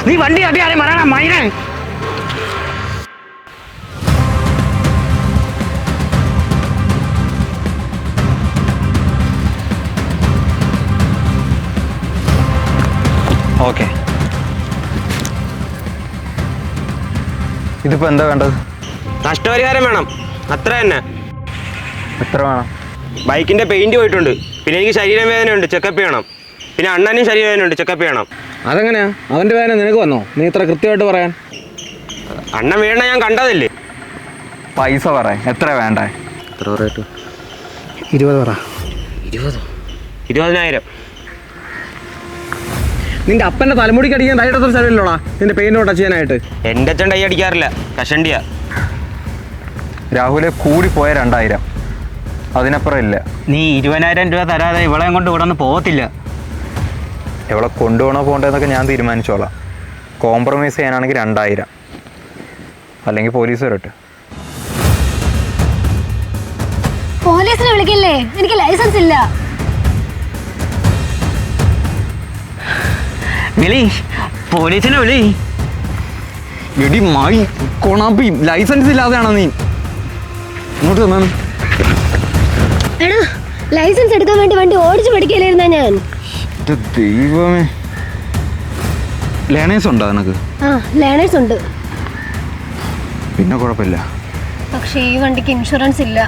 നീ വണ്ടി അടിയാരെ മരണം മൈനെ. ഓക്കെ, ഇതിപ്പോ എന്താ വേണ്ടത്? നഷ്ടപരിഹാരം വേണം, അത്ര തന്നെ. എത്ര വേണം? ബൈക്കിന്റെ പെയിന്റ് പോയിട്ടുണ്ട്, പിന്നെ എനിക്ക് ശരീരവേദനയുണ്ട്, ചെക്കപ്പ് ചെയ്യണം. പിന്നെ അണ്ണനും ശരീരവേദനയുണ്ട്, ചെക്കപ്പ് ചെയ്യണം. അതെങ്ങനെയാ? അവന്റെ വേദന നിനക്ക് വന്നോ? നീ ഇത്ര കൃത്യമായിട്ട് പറയാൻ? അണ്ണൻ വീണ ഞാൻ കണ്ടതല്ലേ. പൈസ പറ, എത്ര വേണ്ടേ? എത്ര പറയട്ടു? 20 പറ. 20,000. നിന്റെ അപ്പന്റെ തലമുടിക്ക് അടിക്കാൻ തൈടത്ര സ്ഥലമില്ലോടാ നിന്റെ പെയിന്റ് ഓട്ട ചെയ്യാനായിട്ട്. എൻ്റെ അച്ഛൻ ടൈ അടിക്കാറില്ല, കഷണ്ടിയാ. രാഹുലെ കൂടി പോയ 2,000, അതിനപ്പുറം ഇല്ല. നീ 20,000 രൂപ തരാതെ ഇവളെയും കൊണ്ട് ഇവിടെ നിന്ന് പോകത്തില്ല. ഇവളെ കൊണ്ടുപോകണോ പോകണ്ടെന്നൊക്കെ ഞാൻ തീരുമാനിച്ചോളാം. കോംപ്രമൈസ് ചെയ്യാനാണെങ്കിൽ 2,000, അല്ലെങ്കിൽ പോലീസ് വരട്ടെ. പോലീസിനെ വിളിക്കില്ലേ? എനിക്ക് ലൈസൻസ് ഇല്ല. വിളി, പോലീസിനെ വിളി. എടി മായി കൊണാപ്പി, ലൈസൻസ് ഇല്ലാതെയാണോ നീ ഇങ്ങോട്ട് തന്നാണ്? എടാ, ലൈസൻസ് എടുക്കാൻ വേണ്ടി വണ്ടി ഓടിച്ചു പഠിക്കലായിരുന്നാ ഞാൻ. ദൈവമേ, ലേണേഴ്സ് ഉണ്ടോ നിനക്ക്? ആ, ലേണേഴ്സ് ഉണ്ട്. പിന്നെ കുഴപ്പമില്ല. പക്ഷേ ഈ വണ്ടിക്ക് ഇൻഷുറൻസ് ഇല്ല.